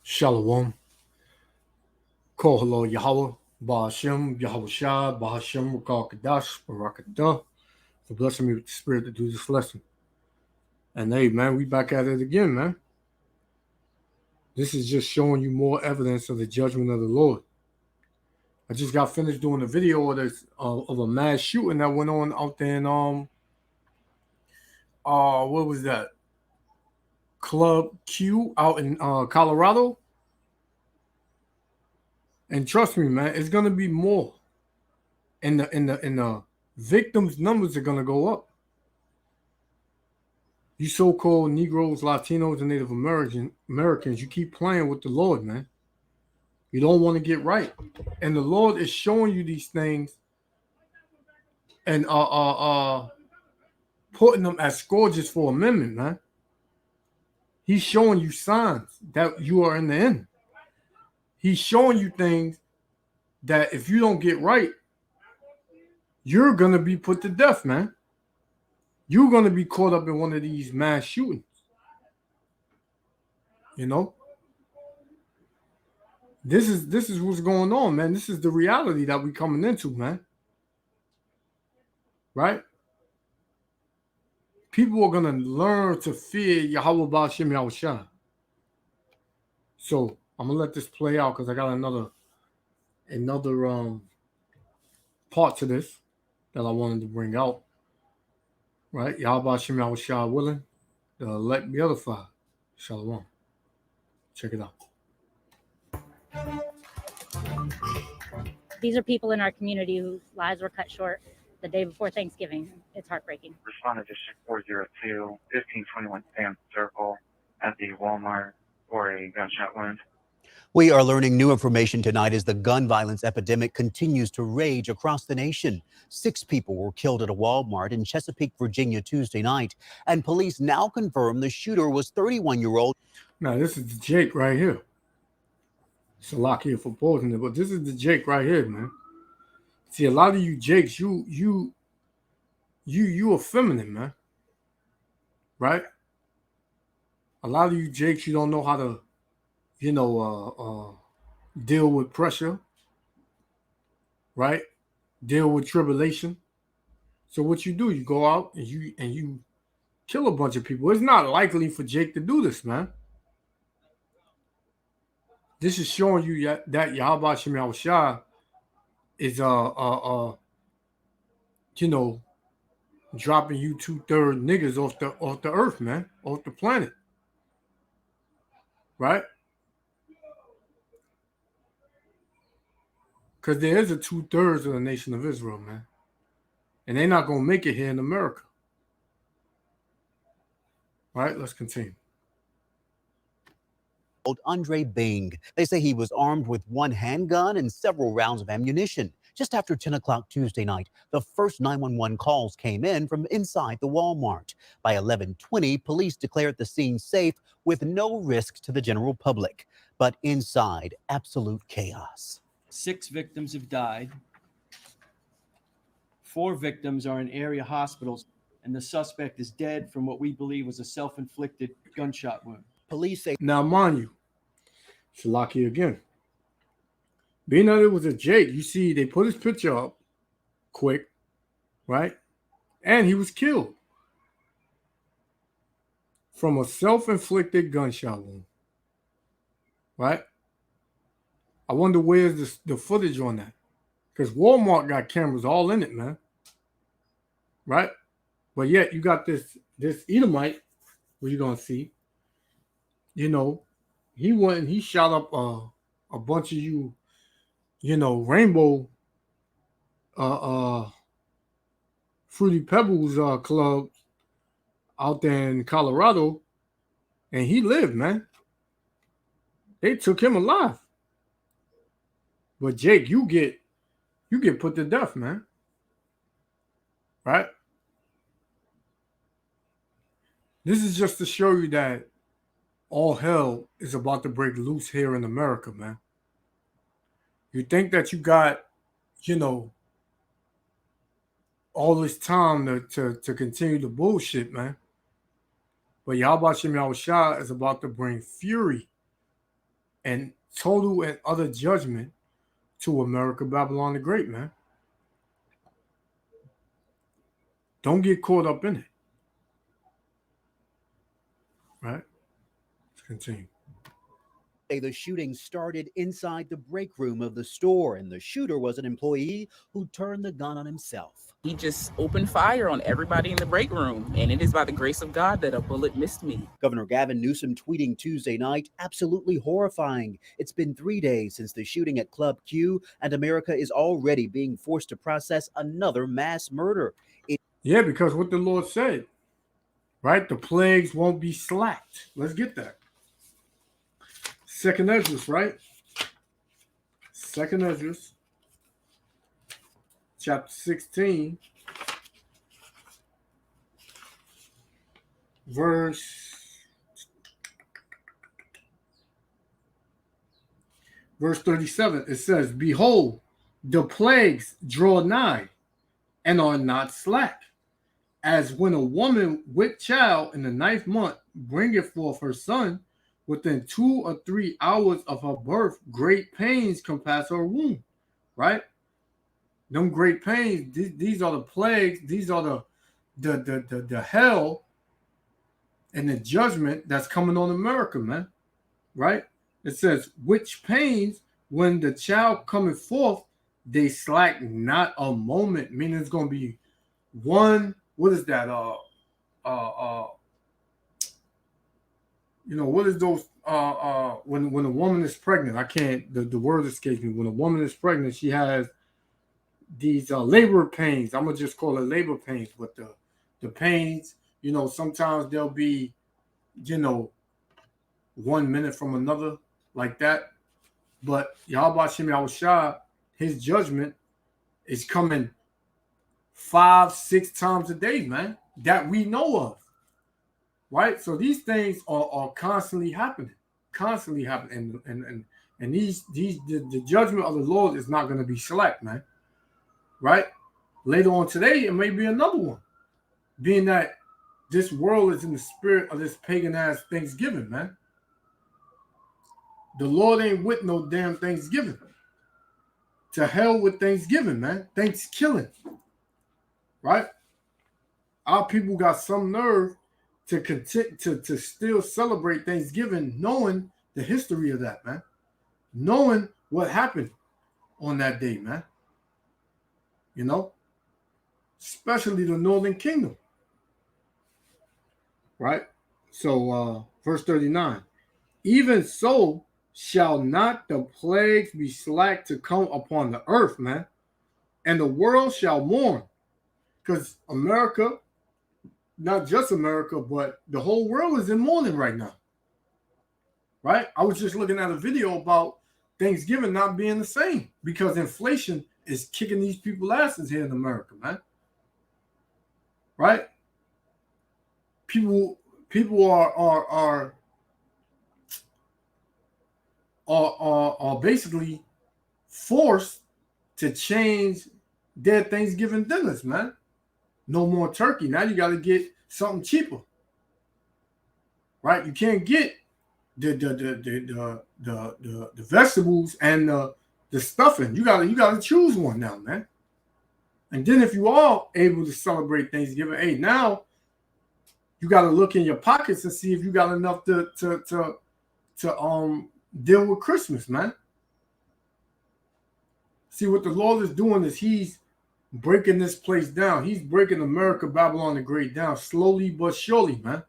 Shalom. Call hello Yahweh. Ba'ashem, Yahweh Shah, Ba'ashem, Rakal Kadash, Barakadah. For blessing me with the spirit to do this lesson. And hey, man, we back at it again, man. This is just showing you more evidence of the judgment of the Lord. I just got finished doing a video of this of a mass shooting that went on out there in what was that? Club Q out in Colorado. And trust me, man, it's gonna be more. And the victims' numbers are gonna go up. You so-called Negroes, Latinos, and Native Americans, you keep playing with the Lord, man. You don't want to get right. And the Lord is showing you these things and putting them as scourges for amendment, man. He's showing you signs that you are in the end. He's showing you things that if you don't get right, you're going to be put to death, man. You're going to be caught up in one of these mass shootings. You know? This is what's going on, man. This is the reality that we're coming into, man. Right? People are gonna learn to fear Yahweh Ba'ashem Yahushua. So I'm gonna let this play out because I got another part to this that I wanted to bring out. Right? Yahweh Ba'ashem Yahushua willing, the elect be edified. Shalom. Check it out. These are people in our community whose lives were cut short the day before Thanksgiving. It's heartbreaking. Responded to 402 1521 Sam Circle at the Walmart for a gunshot wound. We are learning new information tonight as the gun violence epidemic continues to rage across the nation. 6 people were killed at a Walmart in Chesapeake, Virginia Tuesday night, and police now confirm the shooter was 31-year-old. Now, this is the Jake right here. Salakia for posing it, but this is the Jake right here, man. See, a lot of you Jakes, you are feminine, man. Right? A lot of you Jakes, you don't know how to, deal with pressure, right? Deal with tribulation. So what you do, you go out and you kill a bunch of people. It's not likely for Jake to do this, man. This is showing you that Yahweh Shem Yahushua is dropping you 2/3 niggas off the earth, man, off the planet, right? Because there is a 2/3 of the nation of Israel, man, and they're not gonna make it here in America, right? Let's continue. Andre Bing. They say he was armed with 1 handgun and several rounds of ammunition. Just after 10 o'clock Tuesday night, the first 911 calls came in from inside the Walmart. By 11:20, police declared the scene safe with no risk to the general public. But inside, absolute chaos. 6 victims have died. 4 victims are in area hospitals, and the suspect is dead from what we believe was a self-inflicted gunshot wound. Police say, now, mind you, Shalaki again. Being that it was a Jake, you see, they put his picture up quick, right? And he was killed from a self-inflicted gunshot wound, right? I wonder where's the footage on that, because Walmart got cameras all in it, man, right? But yet you got this Edomite, what you gonna see? He went and he shot up a bunch of Rainbow Fruity Pebbles club out there in Colorado, and he lived, man. They took him alive. But Jake, you get put to death, man. Right? This is just to show you that all hell is about to break loose here in America, man. You think that you got, all this time to continue the bullshit, man. But Yahweh Shem Yahushua is about to bring fury and total and utter judgment to America, Babylon the Great, man. Don't get caught up in it. Right? Let's continue. The shooting started inside the break room of the store, and the shooter was an employee who turned the gun on himself. He just opened fire on everybody in the break room, and it is by the grace of God that a bullet missed me. Governor Gavin Newsom tweeting Tuesday night, absolutely horrifying. It's been 3 days since the shooting at Club Q, and America is already being forced to process another mass murder. Yeah, because what the Lord said, right? The plagues won't be slacked. Let's get that. Second Ezra, right? Second Ezra, chapter 16, verse 37. It says, behold, the plagues draw nigh and are not slack, as when a woman with child in the 9th month bringeth forth her son, within 2 or 3 hours of her birth, great pains compass her womb, right? Them great pains, these are the plagues, these are the hell and the judgment that's coming on America, man, right? It says, which pains, when the child cometh forth, they slack not a moment, meaning it's going to be one, what is that, what is those when a woman is pregnant? I can't, the word escapes me. When a woman is pregnant, she has these labor pains. I'm gonna just call it labor pains, but the pains, sometimes they'll be, 1 minute from another, like that. But Yahweh Shem Yahushua, his judgment is coming 5-6 times a day, man, that we know of. Right, so these things are constantly happening, and the judgment of the Lord is not going to be slack, man. Right, later on today, it may be another one, being that this world is in the spirit of this pagan ass Thanksgiving, man. The Lord ain't with no damn Thanksgiving. To hell with Thanksgiving, man. Thanksgiving, right? Our people got some nerve to still celebrate Thanksgiving, knowing the history of that, man. Knowing what happened on that day, man. Especially the Northern Kingdom. Right? So, verse 39. Even so shall not the plagues be slack to come upon the earth, man. And the world shall mourn. Because America, not just America, but the whole world is in mourning right now. Right? I was just looking at a video about Thanksgiving not being the same because inflation is kicking these people asses here in America, man. Right? People are basically forced to change their Thanksgiving dinners, man. No more turkey. Now you got to get something cheaper, right? You can't get the vegetables and the stuffing. You got to choose one now, man. And then if you are able to celebrate Thanksgiving, hey, now you got to look in your pockets and see if you got enough to deal with Christmas, man. See, what the Lord is doing is he's breaking this place down. He's breaking America, Babylon the Great down slowly but surely, man.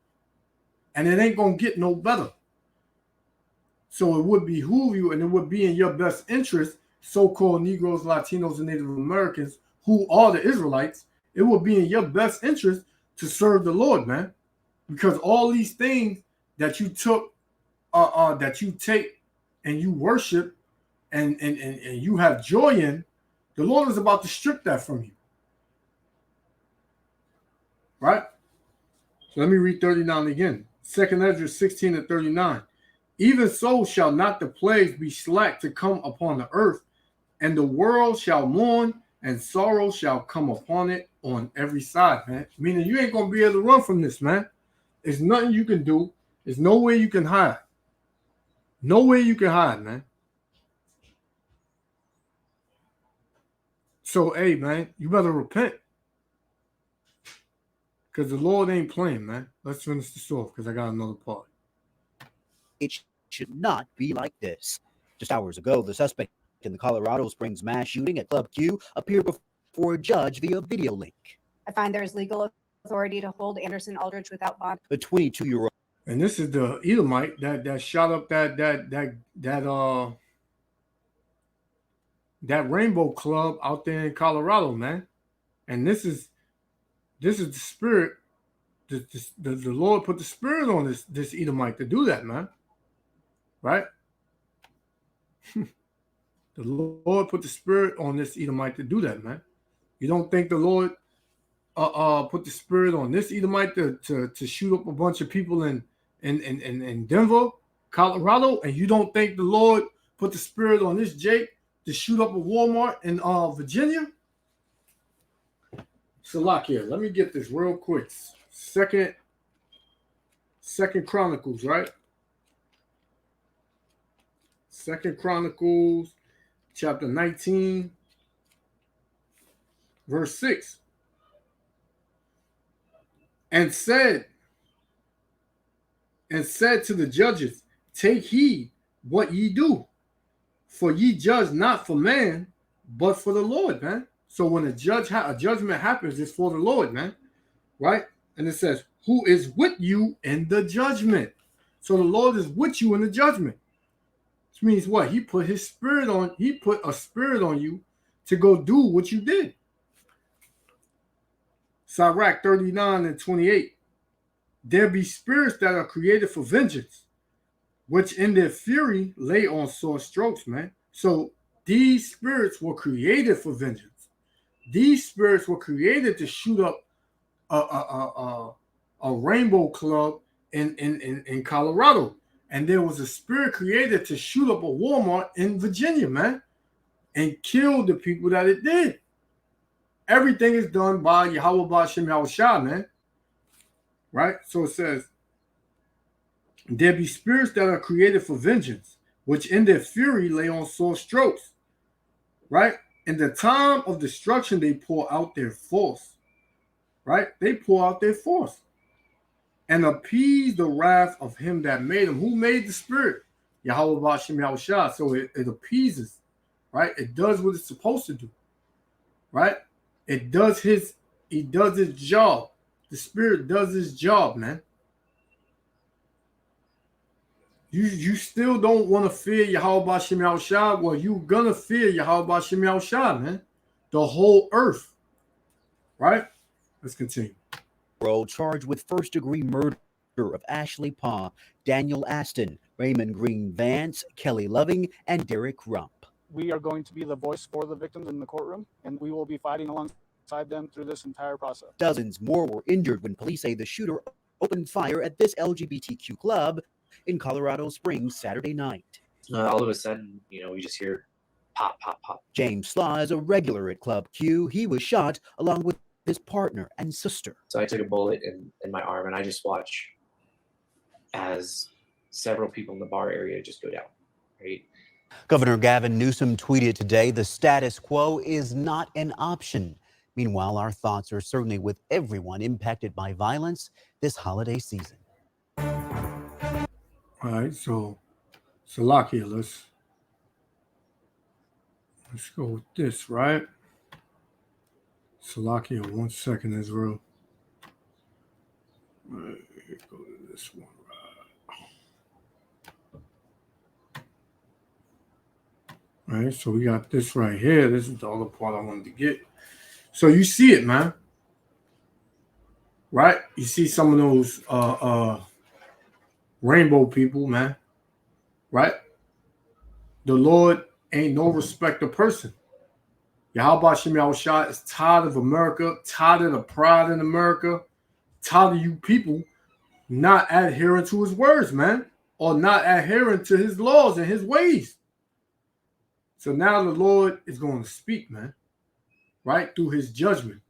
And it ain't going to get no better. So it would behoove you, and it would be in your best interest, so-called Negroes, Latinos, and Native Americans, who are the Israelites, it would be in your best interest to serve the Lord, man. Because all these things that you took, that you take and you worship and you have joy in, the Lord is about to strip that from you. Right? So let me read 39 again. 2 Ezra 16 and 39. Even so shall not the plagues be slack to come upon the earth, and the world shall mourn, and sorrow shall come upon it on every side, man. Meaning you ain't going to be able to run from this, man. There's nothing you can do. There's no way you can hide. Nowhere you can hide, man. So, hey, man, you better repent. Because the Lord ain't playing, man. Let's finish this off because I got another part. It should not be like this. Just hours ago, the suspect in the Colorado Springs mass shooting at Club Q appeared before a judge via video link. I find there is legal authority to hold Anderson Aldridge without bond. The 22-year-old. And this is the Edomite that shot up that Rainbow Club out there in Colorado, man. And this is the spirit. The Lord put the spirit on this Edomite to do that, man. Right? The Lord put the spirit on this Edomite to do that, man. You don't think the Lord put the spirit on this Edomite to shoot up a bunch of people in Denver, Colorado, and you don't think the Lord put the spirit on this Jake to shoot up a Walmart in Virginia? Salakia, let me get this real quick. Second Chronicles, right? Second Chronicles, chapter 19, verse 6. And said to the judges, take heed what ye do, for ye judge not for man, but for the Lord, man. So when a judgment happens, it's for the Lord, man. Right? And it says, who is with you in the judgment? So the Lord is with you in the judgment. Which means what? He put a spirit on you to go do what you did. Sirach 39 and 28. There be spirits that are created for vengeance, which in their fury lay on sore strokes, man. So these spirits were created for vengeance. These spirits were created to shoot up a Rainbow Club in Colorado. And there was a spirit created to shoot up a Walmart in Virginia, man, and kill the people that it did. Everything is done by Yahweh Ba'Shem Yahushua, man. Right? So it says, there be spirits that are created for vengeance, which in their fury lay on sore strokes. Right? In the time of destruction, they pour out their force. Right? They pour out their force. And appease the wrath of him that made them. Who made the spirit? Yahweh Ba'Shem Yahushua. So it appeases. Right? It does what it's supposed to do. Right? He does his job. The spirit does his job, man. You still don't want to fear Yahweh Ba'Shem Yahushua. Well, you're gonna fear Yahweh Ba'Shem Yahushua, man. The whole earth. Right? Let's continue. Charged with first-degree murder of Ashley Paw, Daniel Aston, Raymond Green Vance, Kelly Loving, and Derek Rump. We are going to be the voice for the victims in the courtroom, and we will be fighting alongside them through this entire process. Dozens more were injured when police say the shooter opened fire at this LGBTQ club in Colorado Springs Saturday night. All of a sudden, we just hear pop, pop, pop. James Slaw is a regular at Club Q. He was shot along with his partner and sister. So I took a bullet in my arm, and I just watch as several people in the bar area just go down, right? Governor Gavin Newsom tweeted today, the status quo is not an option. Meanwhile, our thoughts are certainly with everyone impacted by violence this holiday season. All right, so Salakia, let's go with this, right? Salakia, 1 second, Israel. All right, go to this one. All right, so we got this right here. This is the other part I wanted to get. So you see it, man. Right? You see some of those rainbow people, man. Right? The Lord ain't no respecter person. Yahweh Shem Yahushua is tired of America, tired of the pride in America, tired of you people not adhering to his words, man, or not adhering to his laws and his ways. So now the Lord is going to speak, man, right, through his judgment.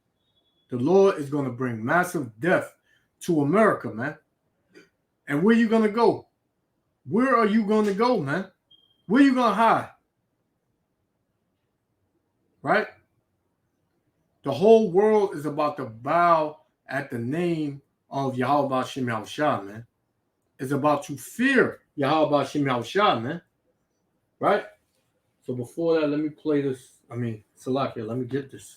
The Lord is going to bring massive death to America, man. And where you going to go? where are you going to go, man? Where are you going to hide? Right? The whole world is about to bow at the name of Yahweh Ba'Shem Yahushua, man. It's about to fear Yahweh Ba'Shem Yahushua, man. Right? So before that, let me play this. I mean, Salakia, let me get this.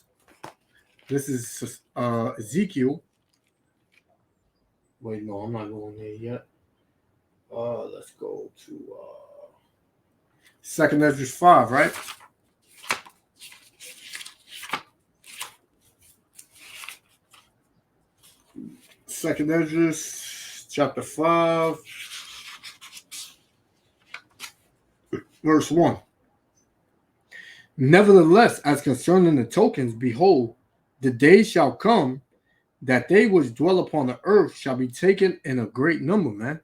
This is Ezekiel. Wait, no, I'm not going there yet. Let's go to 2nd Ezra 5, right? Second Ezra, chapter 5, verse 1. Nevertheless, as concerning the tokens, behold, the day shall come that they which dwell upon the earth shall be taken in a great number, man.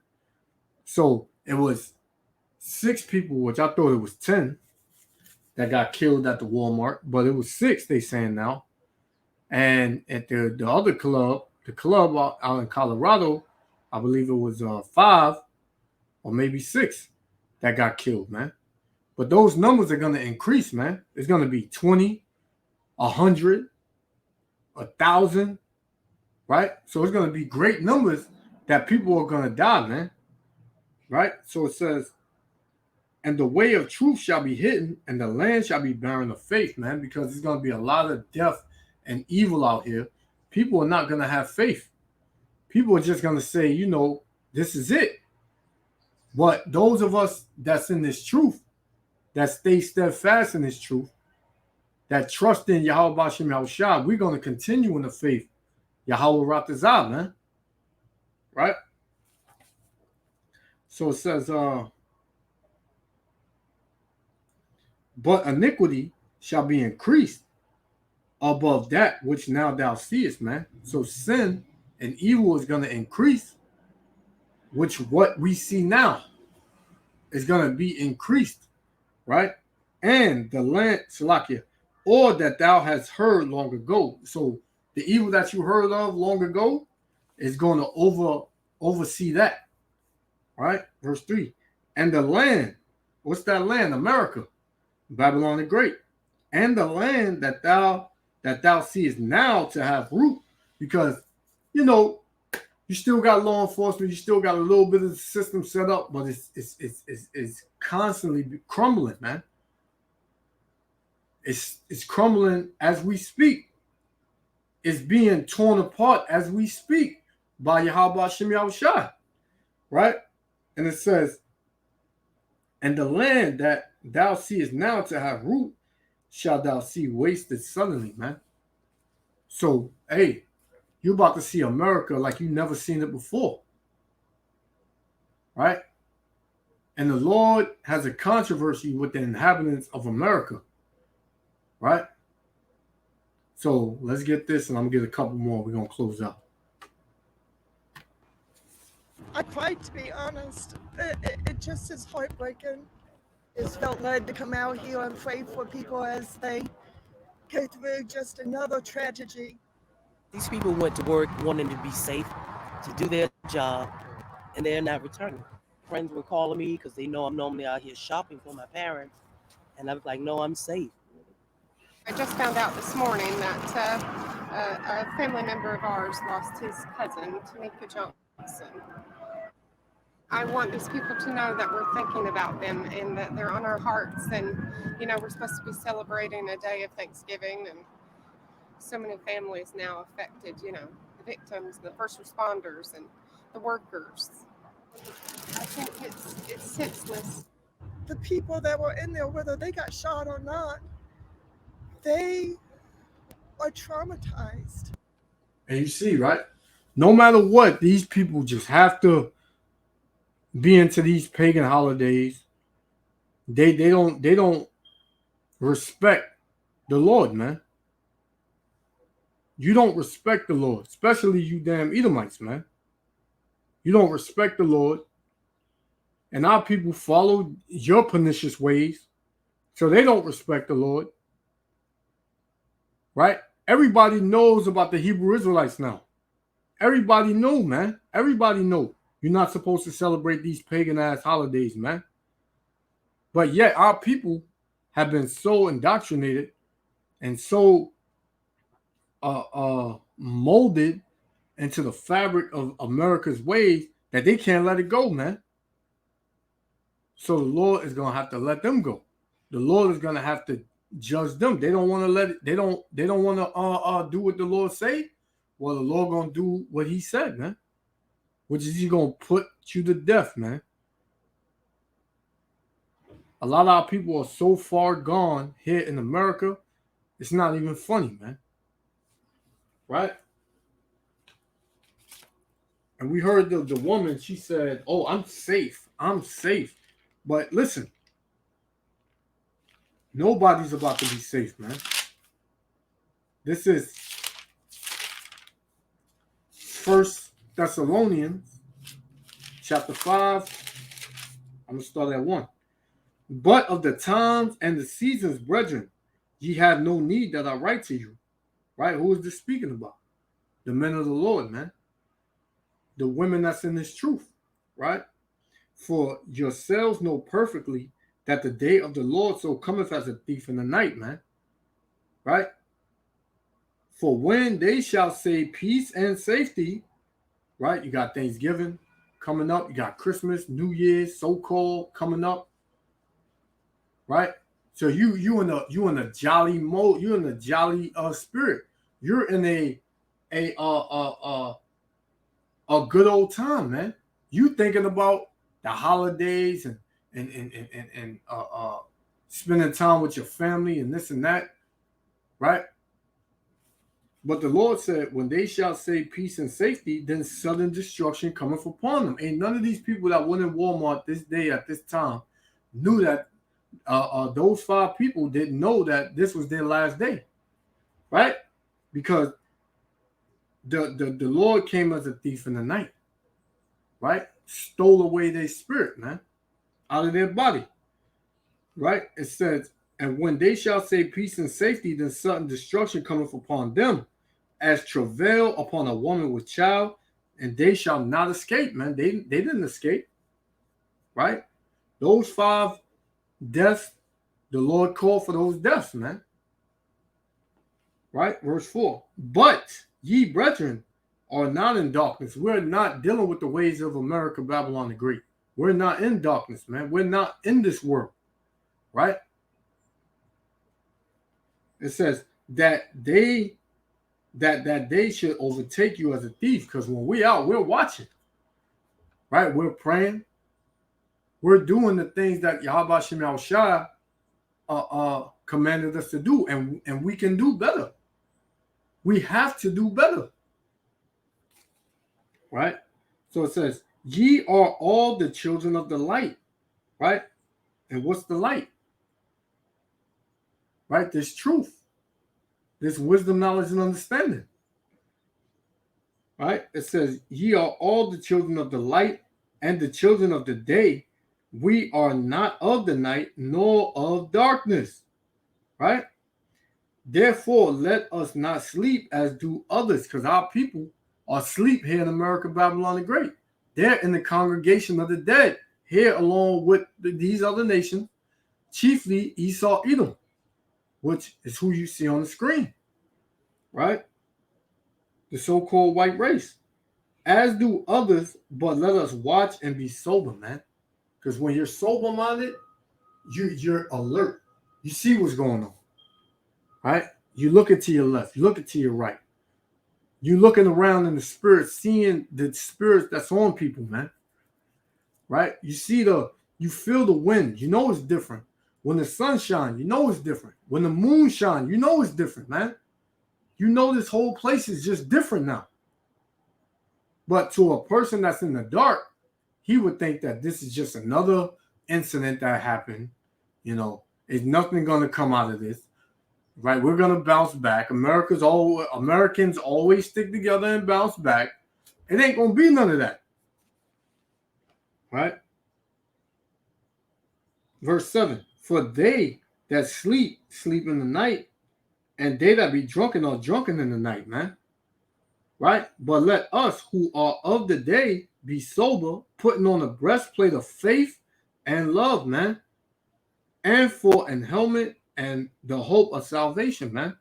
So it was 6 people, which I thought it was 10, that got killed at the Walmart, but it was 6, they saying now. And at the other club, the club out in Colorado, I believe it was 5 or maybe 6 that got killed, man. But those numbers are going to increase, man. It's going to be 20, 100, 1,000, right? So it's going to be great numbers that people are going to die, man. Right? So it says, and the way of truth shall be hidden, and the land shall be barren of faith, man, because there's going to be a lot of death and evil out here. People are not going to have faith. People are just going to say, you know, this is it. But those of us that's in this truth, that stay steadfast in this truth, that trust in Yahweh Ba'Shem Yahushua, we're going to continue in the faith. Yahweh Ratazah, man. Right? So it says, but iniquity shall be increased above that which now thou seest, man. So sin and evil is going to increase, which what we see now is going to be increased, right? And the land, Salakia, or that thou hast heard long ago. So the evil that you heard of long ago is going to oversee that, right? Verse 3. And the land, what's that land? America, Babylon the Great. And the land that thou seest now to have root, because, you know, you still got law enforcement, you still got a little bit of the system set up, but it's constantly crumbling, man. It's crumbling as we speak. It's being torn apart as we speak by Yahweh Hashem Yahushua, right? And it says, and the land that thou seest now to have root shall thou see wasted suddenly, man. So, hey, you're about to see America like you never seen it before, right? And the Lord has a controversy with the inhabitants of America, right? So let's get this, and I'm gonna get a couple more. We're gonna close out. I cried, to be honest. It just is heartbreaking. Just felt led to come out here and pray for people as they go through just another tragedy. These people went to work wanting to be safe, to do their job, and they're not returning. Friends were calling me because they know I'm normally out here shopping for my parents, and I was like, no, I'm safe. I just found out this morning that a family member of ours lost his cousin, Tamika Johnson. I want these people to know that we're thinking about them and that they're on our hearts. And, you know, we're supposed to be celebrating a day of Thanksgiving, and so many families now affected, you know, the victims, the first responders, and the workers. I think it's senseless. The people that were in there, whether they got shot or not, they are traumatized. And you see, right? No matter what, these people just have to be into these pagan holidays. They don't respect the Lord, man. You don't respect the Lord, especially you damn Edomites, man. You don't respect the Lord. And our people follow your pernicious ways, so they don't respect the Lord. Right? Everybody knows about the Hebrew Israelites now. Everybody know, man. Everybody know. You're not supposed to celebrate these pagan ass holidays, man. But yet our people have been so indoctrinated and so molded into the fabric of America's ways that they can't let it go, man. So the Lord is gonna have to let them go. The Lord is gonna have to judge them. They don't want to let it. They don't want to do what the Lord say. Well, the Lord gonna do what He said, man. Which is He gonna put you to death, man. A lot of our people are so far gone here in America, it's not even funny, man. Right? And we heard the woman, she said, oh, I'm safe. I'm safe. But listen, nobody's about to be safe, man. This is 1 Thessalonians chapter 5. I'm going to start at 1. But of the times and the seasons, brethren, ye have no need that I write to you. Right? Who is this speaking about? The men of the Lord, man. The women that's in this truth, right? For yourselves know perfectly that the day of the Lord so cometh as a thief in the night, man. Right? For when they shall say peace and safety, right? You got Thanksgiving coming up. You got Christmas, New Year's, so-called coming up. Right? So you in a jolly mode, you in a jolly spirit. You're in a good old time, man. You thinking about the holidays and spending time with your family and this and that, right? But the Lord said, when they shall say peace and safety, then sudden destruction cometh upon them. Ain't none of these people that went in Walmart this day at this time knew that those 5 people didn't know that this was their last day, right? Because the Lord came as a thief in the night, right? Stole away their spirit, man, out of their body, right? It says, and when they shall say peace and safety, then sudden destruction cometh upon them, as travail upon a woman with child, and they shall not escape, man. They didn't escape, right? Those 5 deaths, the Lord called for those deaths, man. Right? Verse 4. But ye, brethren, are not in darkness. We're not dealing with the ways of America, Babylon the Great. We're not in darkness, man. We're not in this world. Right? It says that they should overtake you as a thief, because when we out, we're watching. Right? We're praying. We're doing the things that Yahweh Shem Yahushua commanded us to do, and we can do better. We have to do better. Right? So it says, ye are all the children of the light. Right? And what's the light? Right? This truth. This wisdom, knowledge, and understanding. Right? It says, ye are all the children of the light and the children of the day. We are not of the night nor of darkness. Right? Therefore, let us not sleep as do others, because our people are asleep here in America, Babylon the Great. They're in the congregation of the dead, here along with these other nations, chiefly Esau, Edom, which is who you see on the screen. Right? The so-called white race. As do others, but let us watch and be sober, man. Because when you're sober-minded, you're alert. You see what's going on. Right? You looking to your left. You looking to your right. You looking around in the spirit, seeing the spirit that's on people, man. Right? You feel the wind. You know it's different. When the sun shines, you know it's different. When the moon shines, you know it's different, man. You know this whole place is just different now. But to a person that's in the dark, he would think that this is just another incident that happened. You know, there's nothing going to come out of this. Right? We're going to bounce back. Americans always stick together and bounce back. It ain't going to be none of that. Right? Verse 7. For they that sleep in the night, and they that be drunken are drunken in the night, man. Right? But let us who are of the day be sober, putting on the breastplate of faith and love, man. And for an helmet and the hope of salvation, man.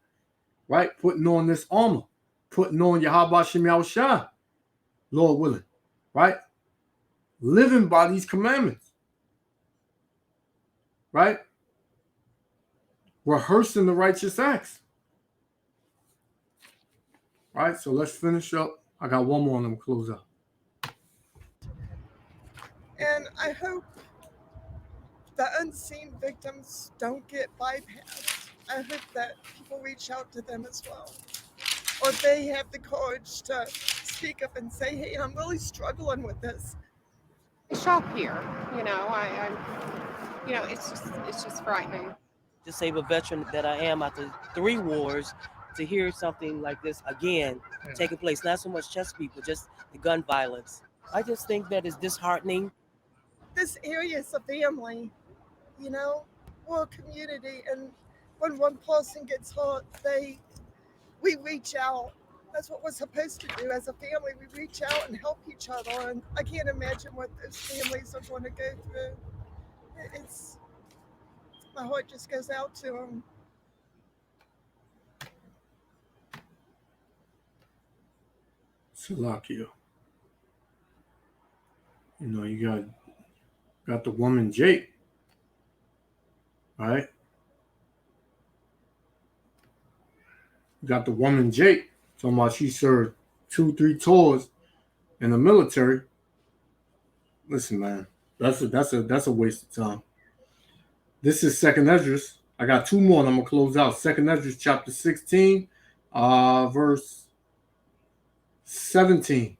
Right? Putting on this armor. Putting on Yahweh Shem Yahushua, Lord willing. Right? Living by these commandments. Right? Rehearsing the righteous acts. Right? So let's finish up. I got one more and I'm going to close out. And I hope the unseen victims don't get bypassed. I hope that people reach out to them as well. Or they have the courage to speak up and say, hey, I'm really struggling with this. Shop here, you know, it's just frightening. To save a veteran that I am after 3 wars, to hear something like this again taking place, not so much Chesapeake, but just the gun violence. I just think that is disheartening. This area is a family, you know, we're a community, and when one person gets hurt, we reach out. That's what we're supposed to do as a family. We reach out and help each other, and I can't imagine what those families are going to go through. My heart just goes out to them. Salakia. You know, you got the woman Jake, right? You got the woman Jake talking about she served 2-3 tours in the military. Listen, man, that's a waste of time. This is 2nd Esdras. I got 2 more and I'm gonna close out. 2nd Esdras chapter 16, verse 17.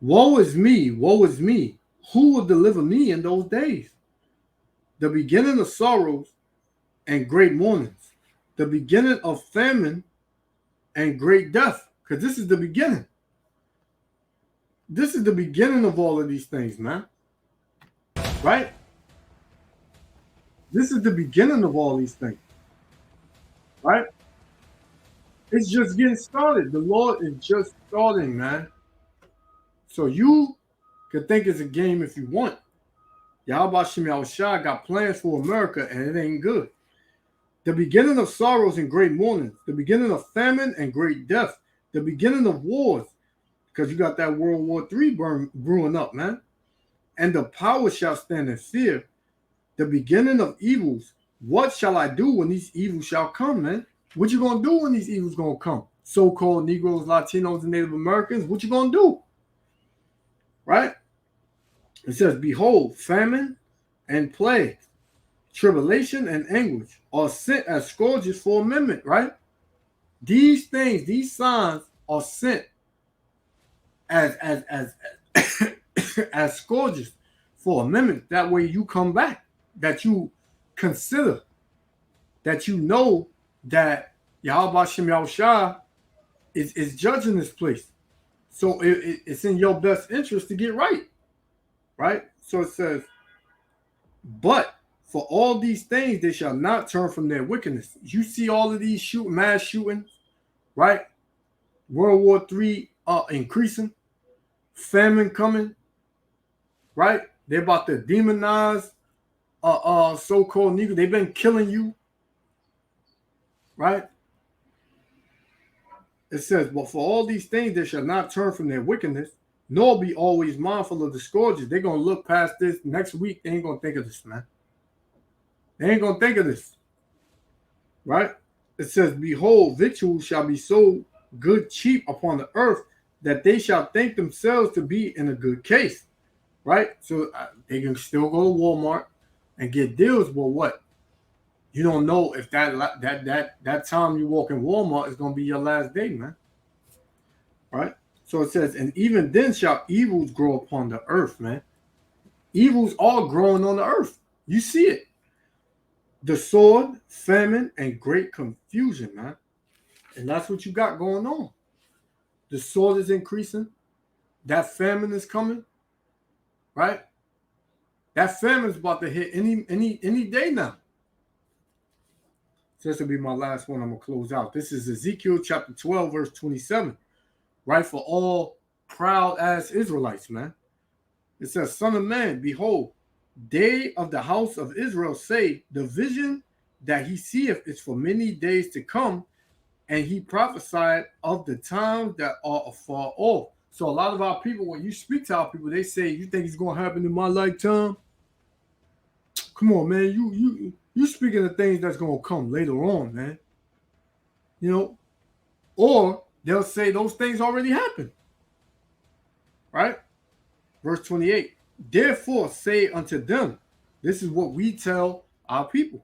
Woe is me, woe is me. Who will deliver me in those days? The beginning of sorrows and great mournings. The beginning of famine and great death. Because this is the beginning. This is the beginning of all of these things, man. Right? This is the beginning of all these things. Right? It's just getting started. The Lord is just starting, man. So you can think it's a game if you want. Yahweh Shem Yahushua got plans for America and it ain't good. The beginning of sorrows and great mournings. The beginning of famine and great death. The beginning of wars. Because you got that World War III brewing up, man. And the power shall stand in fear. The beginning of evils. What shall I do when these evils shall come, man? What you gonna do when these evils gonna come? So-called Negroes, Latinos, and Native Americans, what you gonna do? Right? It says, behold, famine and plague, tribulation and anguish are sent as scourges for amendment, right? These things, these signs are sent as as scourges for amendment. That way you come back, that you consider, that you know that Yahweh Shem Yahushua is judging this place. So it's in your best interest to get right. Right? So it says, but for all these things, they shall not turn from their wickedness. You see all of these mass shootings, right? World War III increasing, famine coming, right? They're about to demonize so-called Negroes. They've been killing you, right? It says, but for all these things, they shall not turn from their wickedness, nor be always mindful of the scourges. They're going to look past this next week. They ain't going to think of this, man. They ain't going to think of this, right? It says, behold, victuals shall be sold good cheap upon the earth, that they shall think themselves to be in a good case, right? So they can still go to Walmart and get deals, but what? You don't know if that time you walk in Walmart is going to be your last day, man. Right? So it says, and even then shall evils grow upon the earth, man. Evils are growing on the earth. You see it. The sword, famine, and great confusion, man. And that's what you got going on. The sword is increasing. That famine is coming. Right? That famine is about to hit any day now. So this will be my last one. I'm going to close out. This is Ezekiel chapter 12, verse 27. Right? For all proud ass Israelites, man. It says, Son of man, behold, they of the house of Israel say, the vision that he seeth is for many days to come, and he prophesied of the times that are afar off. So a lot of our people, when you speak to our people, they say, you think it's going to happen in my lifetime? Come on, man. You speaking of things that's going to come later on, man. You know, or they'll say those things already happened. Right? Verse 28. Therefore say unto them, this is what we tell our people.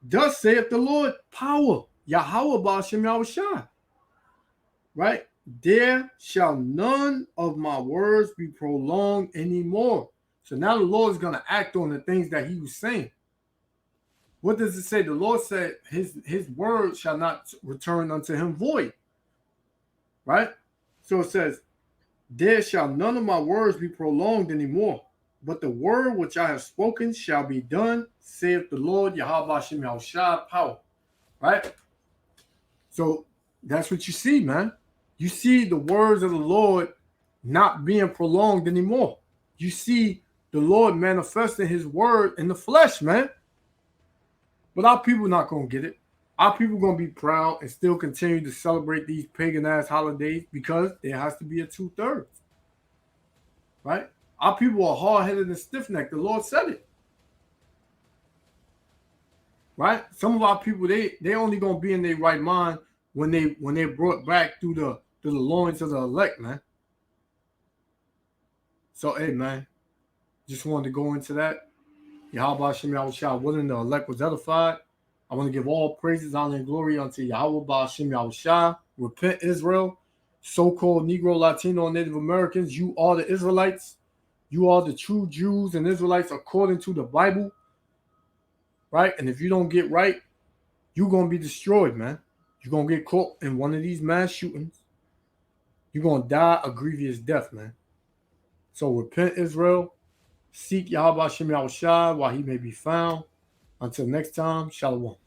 Thus saith the Lord, power, Yahweh Ba'ashem Yahushua. Right? There shall none of my words be prolonged anymore. So now the Lord is going to act on the things that he was saying. What does it say? The Lord said his word shall not return unto him void. Right? So it says, there shall none of my words be prolonged anymore, but the word which I have spoken shall be done, saith the Lord, Yahweh Hashem Yahushua, power. Right? So that's what you see, man. You see the words of the Lord not being prolonged anymore. You see the Lord manifesting his word in the flesh, man. But our people not going to get it. Our people going to be proud and still continue to celebrate these pagan-ass holidays because there has to be a 2/3. Right? Our people are hard-headed and stiff-necked. The Lord said it. Right? Some of our people, they only going to be in their right mind when they're brought back through the loins of the elect, man. So, hey, man, just wanted to go into that. Yahweh Hashem Yahushua willing, the elect was edified. I want to give all praises, honor, and glory unto Yahweh Hashem Yahushua. Repent, Israel. So-called Negro, Latino, and Native Americans, you are the Israelites. You are the true Jews and Israelites according to the Bible. Right? And if you don't get right, you're going to be destroyed, man. You're going to get caught in one of these mass shootings. You're going to die a grievous death, man. So repent, Israel. Seek Yahweh Hashem Yahushua while he may be found. Until next time, Shalom.